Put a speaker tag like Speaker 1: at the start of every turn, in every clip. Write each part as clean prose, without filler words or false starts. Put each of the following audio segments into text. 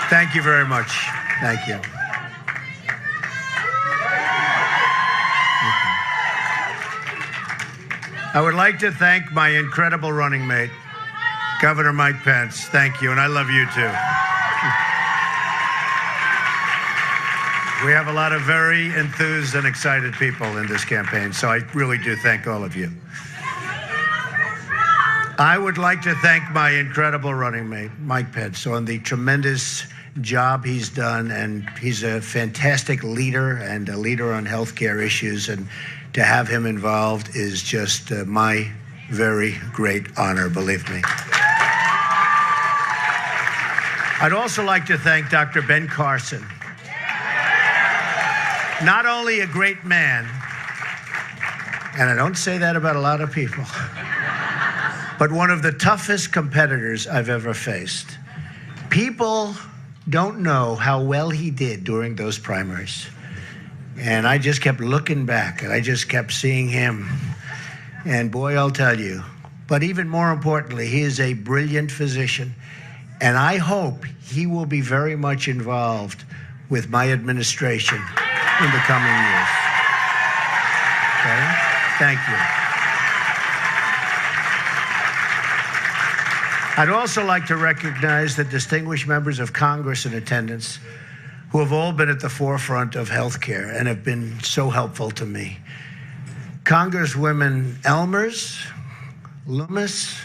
Speaker 1: Thank you very much. Thank you. I would like to thank my incredible running mate, Governor Mike Pence. Thank you, and I love you too. We have a lot of very enthused and excited people in this campaign, so I really do thank all of you. I would like to thank my incredible running mate, Mike Pence, on the tremendous job he's done, and he's a fantastic leader and a leader on healthcare issues, and to have him involved is just my very great honor, believe me. I'd also like to thank Dr. Ben Carson. Not only a great man, and I don't say that about a lot of people, but one of the toughest competitors I've ever faced. People don't know how well he did during those primaries. And I just kept looking back, and I just kept seeing him. And boy, I'll tell you, but even more importantly, he is a brilliant physician. And I hope he will be very much involved with my administration in the coming years. Okay? Thank you. I'd also like to recognize the distinguished members of Congress in attendance who have all been at the forefront of healthcare and have been so helpful to me. Congresswomen Elmers, Loomis,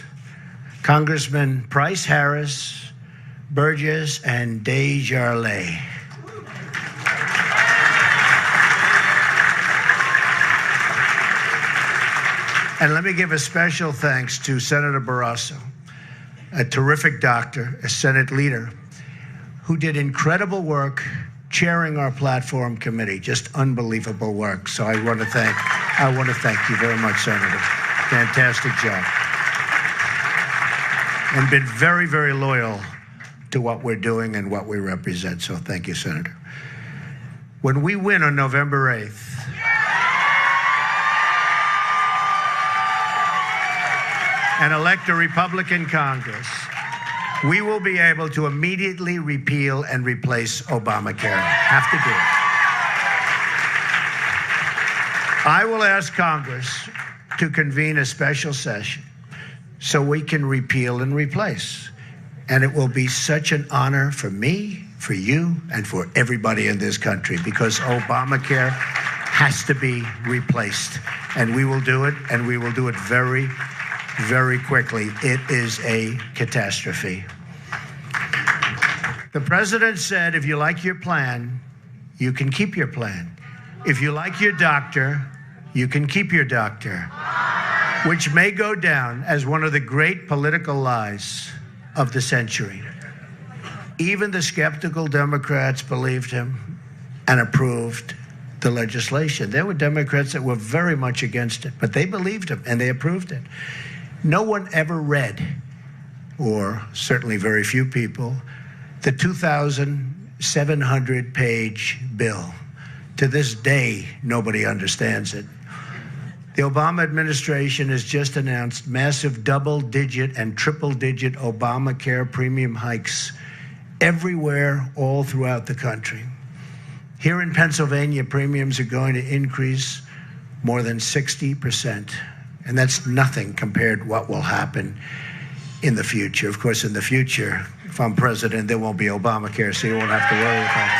Speaker 1: Congressman Price Harris, Burgess, and Desjardins. And let me give a special thanks to Senator Barrasso, a terrific doctor, a Senate leader, who did incredible work chairing our platform committee, just unbelievable work. So I want to thank you very much, Senator. Fantastic job. And been very, very loyal to what we're doing and what we represent. So thank you, Senator. When we win on November 8th, and elect a Republican Congress, we will be able to immediately repeal and replace Obamacare. Have to do it. I will ask Congress to convene a special session so we can repeal and replace. And it will be such an honor for me, for you, and for everybody in this country, because Obamacare has to be replaced. And we will do it, and we will do it very, very quickly. It is a catastrophe. The president said, if you like your plan, you can keep your plan. If you like your doctor, you can keep your doctor, which may go down as one of the great political lies of the century. Even the skeptical Democrats believed him and approved the legislation. There were Democrats that were very much against it, but they believed him and they approved it. No one ever read, or certainly very few people, the 2,700-page bill. To this day, nobody understands it. The Obama administration has just announced massive double-digit and triple-digit Obamacare premium hikes everywhere, all throughout the country. Here in Pennsylvania, premiums are going to increase more than 60%. And that's nothing compared to what will happen in the future. Of course, in the future, if I'm president, there won't be Obamacare, so you won't have to worry about it.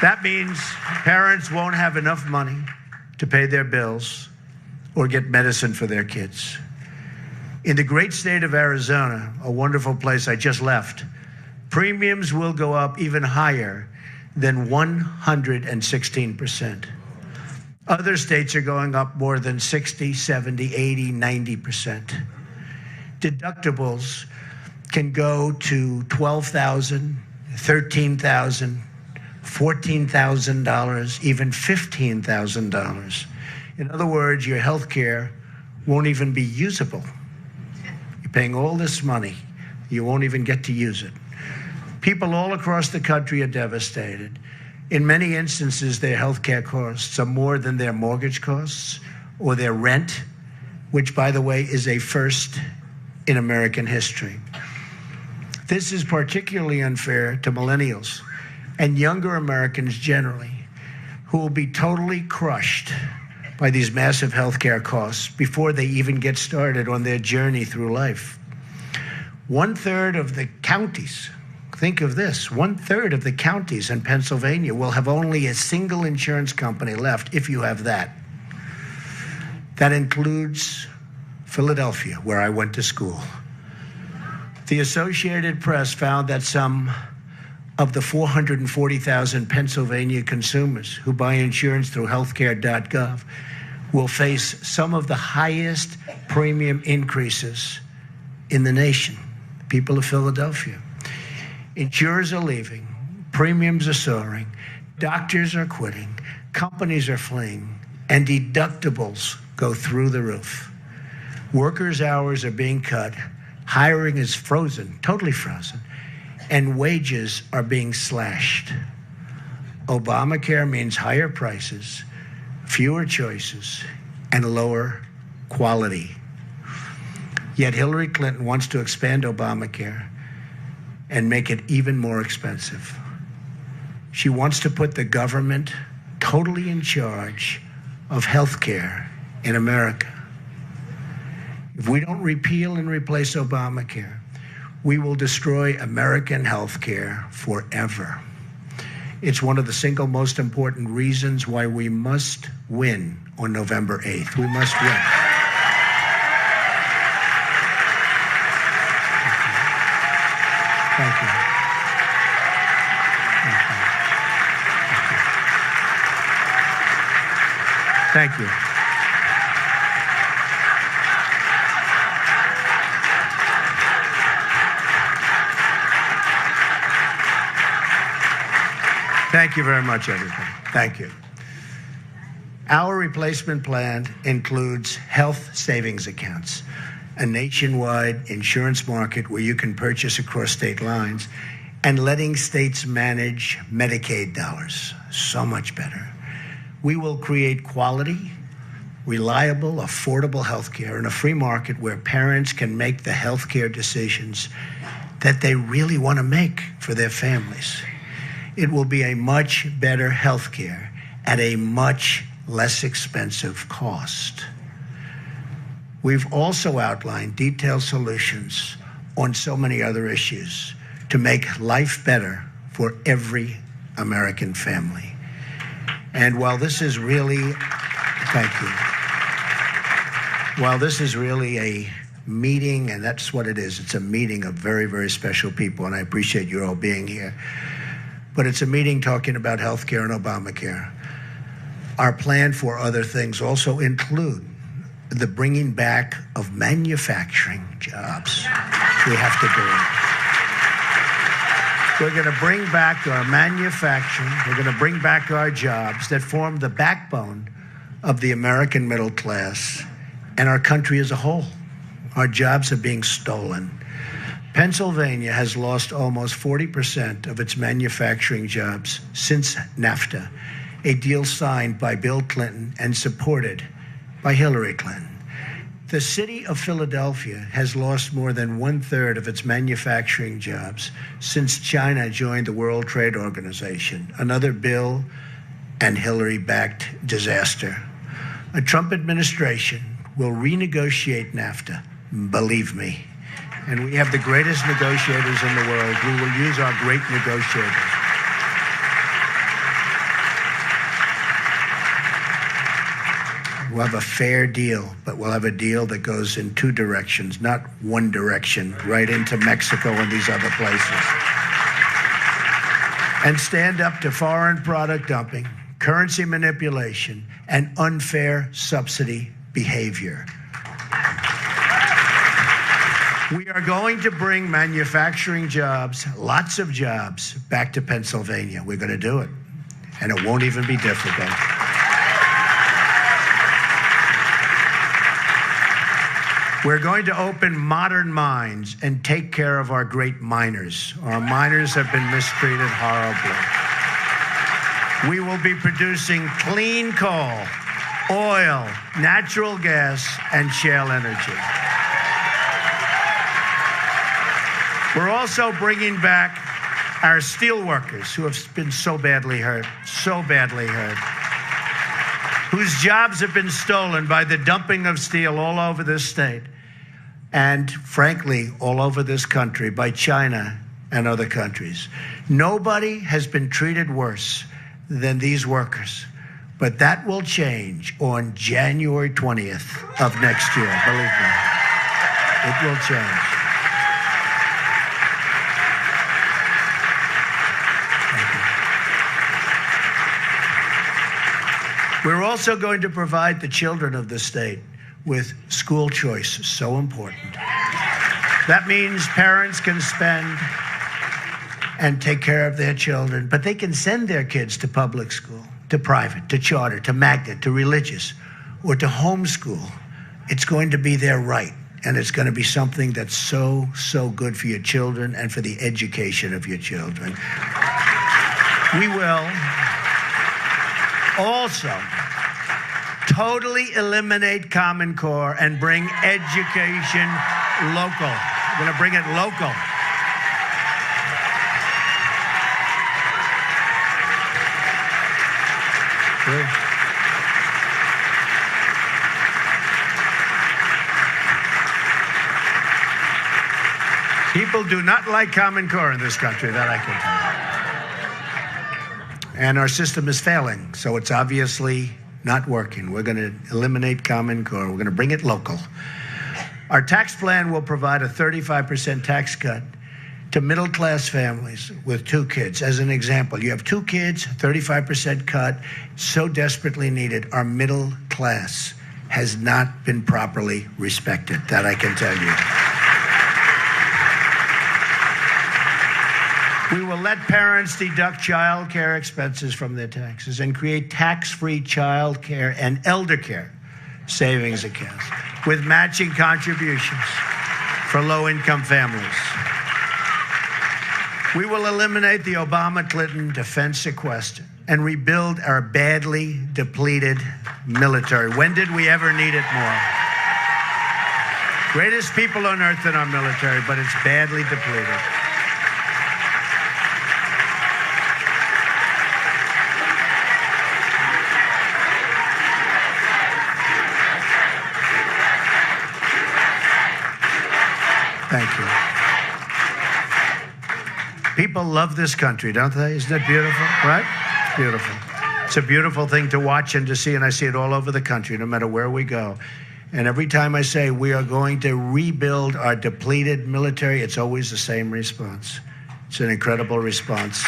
Speaker 1: That means parents won't have enough money to pay their bills or get medicine for their kids. In the great state of Arizona, a wonderful place I just left, premiums will go up even higher than 116%. Other states are going up more than 60, 70, 80, 90%. Deductibles can go to $12,000, $13,000, $14,000, even $15,000. In other words, your health care won't even be usable. You're paying all this money, you won't even get to use it. People all across the country are devastated. In many instances, their health care costs are more than their mortgage costs or their rent, which, by the way, is a first in American history. This is particularly unfair to millennials and younger Americans generally, who will be totally crushed by these massive healthcare costs before they even get started on their journey through life. 1/3 of the counties, think of this, 1/3 of the counties in Pennsylvania will have only a single insurance company left, if you have that. That includes Philadelphia, where I went to school. The Associated Press found that some of the 440,000 Pennsylvania consumers who buy insurance through healthcare.gov will face some of the highest premium increases in the nation. People of Philadelphia. Insurers are leaving, premiums are soaring, doctors are quitting, companies are fleeing, and deductibles go through the roof. Workers' hours are being cut, hiring is frozen, totally frozen, and wages are being slashed. Obamacare means higher prices, fewer choices, and lower quality. Yet Hillary Clinton wants to expand Obamacare and make it even more expensive. She wants to put the government totally in charge of healthcare in America. If we don't repeal and replace Obamacare, we will destroy American healthcare forever. It's one of the single most important reasons why we must win on November 8th. We must win. Thank you. Thank you. Thank you very much, everybody. Thank you. Our replacement plan includes health savings accounts, a nationwide insurance market where you can purchase across state lines, and letting states manage Medicaid dollars. So much better. We will create quality, reliable, affordable health care in a free market where parents can make the health care decisions that they really want to make for their families. It will be a much better health care at a much less expensive cost. We've also outlined detailed solutions on so many other issues to make life better for every American family. And while this is really, thank you. While this is really a meeting, and that's what it is, it's a meeting of very, very special people, and I appreciate you all being here. But it's a meeting talking about healthcare and Obamacare. Our plan for other things also include the bringing back of manufacturing jobs. We have to do it. We're going to bring back our manufacturing. We're going to bring back our jobs that form the backbone of the American middle class and our country as a whole. Our jobs are being stolen. Pennsylvania has lost almost 40% of its manufacturing jobs since NAFTA, a deal signed by Bill Clinton and supported by Hillary Clinton. The city of Philadelphia has lost more than 1/3 of its manufacturing jobs since China joined the World Trade Organization, another Bill and Hillary-backed disaster. A Trump administration will renegotiate NAFTA, believe me. And we have the greatest negotiators in the world. We will use our great negotiators. We'll have a fair deal, but we'll have a deal that goes in two directions, not one direction, right into Mexico and these other places. And stand up to foreign product dumping, currency manipulation, and unfair subsidy behavior. We are going to bring manufacturing jobs, lots of jobs, back to Pennsylvania. We're going to do it, and it won't even be difficult. We're going to open modern mines and take care of our great miners. Our miners have been mistreated horribly. We will be producing clean coal, oil, natural gas, and shale energy. We're also bringing back our steel workers who have been so badly hurt, whose jobs have been stolen by the dumping of steel all over this state and, frankly, all over this country by China and other countries. Nobody has been treated worse than these workers. But that will change on January 20th of next year, believe me. It will change. Thank you. We're also going to provide the children of the state with school choice, so important. That means parents can spend and take care of their children, but they can send their kids to public school, to private, to charter, to magnet, to religious, or to homeschool. It's going to be their right, and it's going to be something that's so, so good for your children and for the education of your children. We will also totally eliminate Common Core and bring education local. We're going to bring it local. People do not like Common Core in this country, that I can tell you. And our system is failing, so it's obviously not working. We're going to eliminate Common Core. We're going to bring it local. Our tax plan will provide a 35% tax cut to middle-class families with 2 kids. As an example, you have 2 kids, 35% cut, so desperately needed. Our middle class has not been properly respected, that I can tell you. We will let parents deduct child care expenses from their taxes and create tax-free child care and elder care savings accounts with matching contributions for low-income families. We will eliminate the Obama-Clinton defense sequester and rebuild our badly depleted military. When did we ever need it more? Greatest people on earth in our military, but it's badly depleted. Thank you. People love this country, don't they? Isn't it beautiful, right? It's beautiful. It's a beautiful thing to watch and to see, and I see it all over the country, no matter where we go. And every time I say we are going to rebuild our depleted military, it's always the same response. It's an incredible response.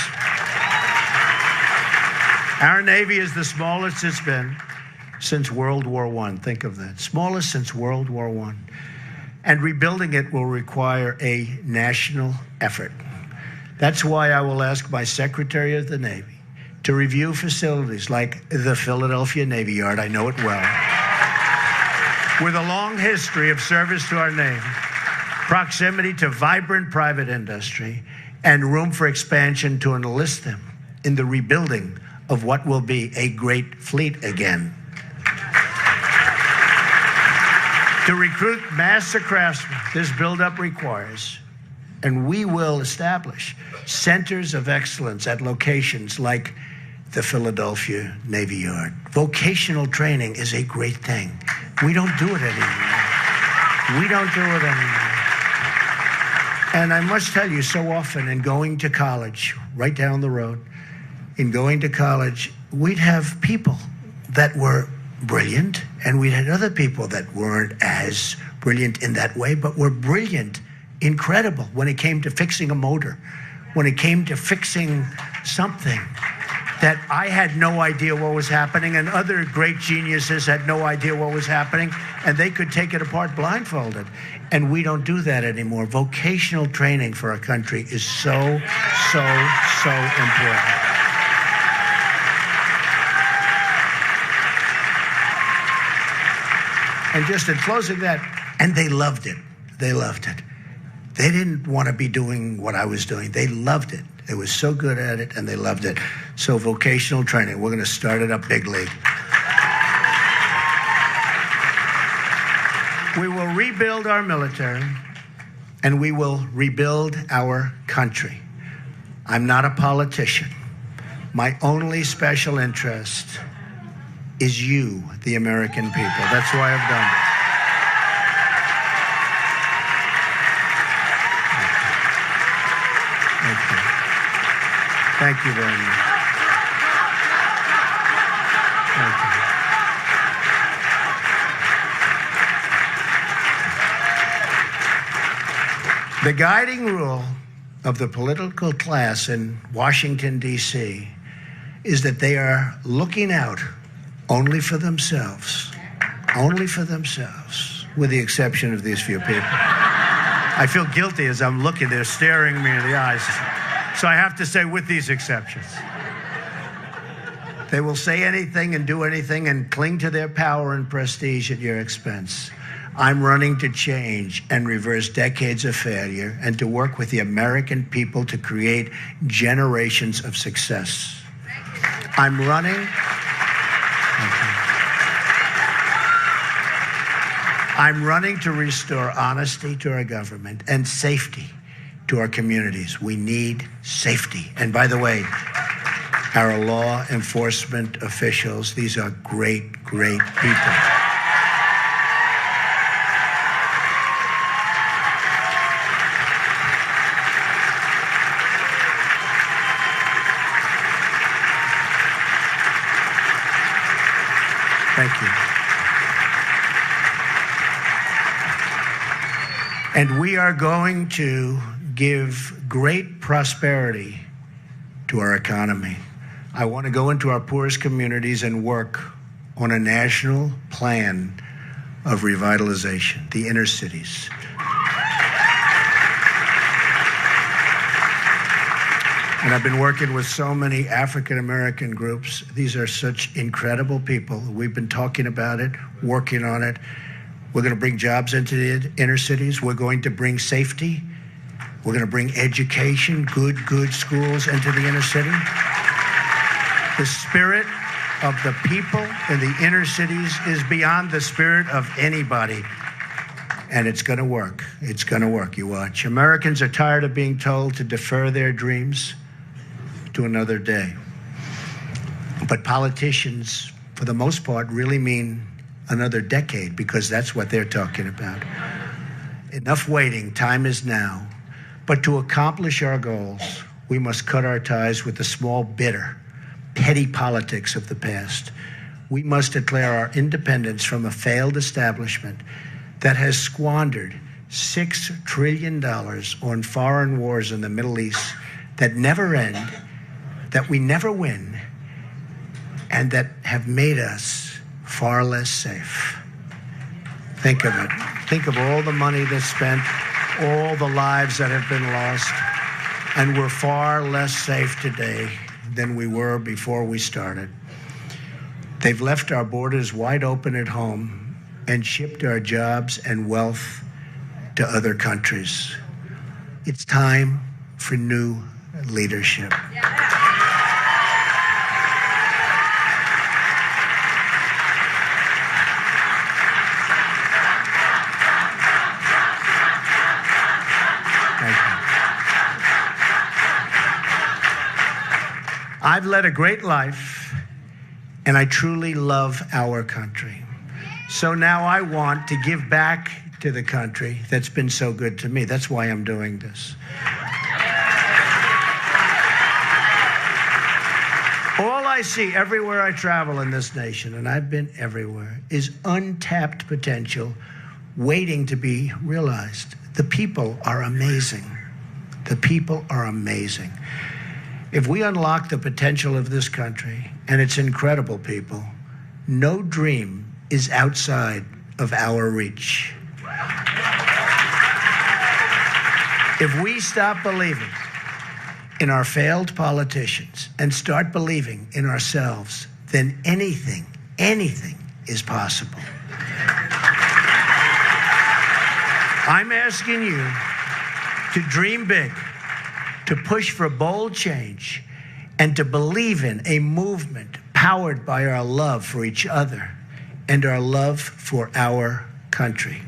Speaker 1: Our Navy is the smallest it's been since World War I. Think of that. Smallest since World War I. And rebuilding it will require a national effort. That's why I will ask my Secretary of the Navy to review facilities like the Philadelphia Navy Yard, I know it well, with a long history of service to our Navy, proximity to vibrant private industry, and room for expansion to enlist them in the rebuilding of what will be a great fleet again. To recruit master craftsmen, this buildup requires, and we will establish, centers of excellence at locations like the Philadelphia Navy Yard. Vocational training is a great thing. We don't do it anymore. We don't do it anymore. And I must tell you, so often in going to college, right down the road, in going to college, we'd have people that were brilliant, and we had other people that weren't as brilliant in that way, but were brilliant, incredible when it came to fixing a motor, when it came to fixing something that I had no idea what was happening, and other great geniuses had no idea what was happening, and they could take it apart blindfolded. And we don't do that anymore. Vocational training for our country is so, so, so important. And just in closing that, and they loved it. They loved it. They didn't want to be doing what I was doing. They loved it. They were so good at it, and they loved it. So vocational training, we're going to start it up big league. We will rebuild our military and we will rebuild our country. I'm not a politician. My only special interest is you, the American people. That's why I've done it. Thank you very much. Thank you. The guiding rule of the political class in Washington, D.C. is that they are looking out only for themselves, with the exception of these few people. I feel guilty as I'm looking, they're staring me in the eyes. So I have to say, with these exceptions. They will say anything and do anything and cling to their power and prestige at your expense. I'm running to change and reverse decades of failure and to work with the American people to create generations of success. I'm running. I'm running to restore honesty to our government and safety to our communities. We need safety. And by the way, our law enforcement officials, these are great, great people. Thank you. And we are going to give great prosperity to our economy. I want to go into our poorest communities and work on a national plan of revitalization, the inner cities. And I've been working with so many African-American groups. These are such incredible people. We've been talking about it, working on it. We're going to bring jobs into the inner cities. We're going to bring safety. We're going to bring education, good schools into the inner city. The spirit of the people in the inner cities is beyond the spirit of anybody. And it's going to work. It's going to work. You watch. Americans are tired of being told to defer their dreams to another day. But politicians, for the most part, really mean another decade, because that's what they're talking about. Enough waiting. Time is now. But to accomplish our goals, we must cut our ties with the small, bitter, petty politics of the past. We must declare our independence from a failed establishment that has squandered $6 trillion on foreign wars in the Middle East that never end, that we never win, and that have made us far less safe. Think of it. Think of all the money that's spent, all the lives that have been lost, and we're far less safe today than we were before we started. They've left our borders wide open at home and shipped our jobs and wealth to other countries. It's time for new leadership. I've led a great life, and I truly love our country. So now I want to give back to the country that's been so good to me. That's why I'm doing this. All I see everywhere I travel in this nation, and I've been everywhere, is untapped potential waiting to be realized. The people are amazing. The people are amazing. If we unlock the potential of this country and its incredible people, no dream is outside of our reach. If we stop believing in our failed politicians and start believing in ourselves, then anything is possible. I'm asking you to dream big, to push for bold change, and to believe in a movement powered by our love for each other and our love for our country.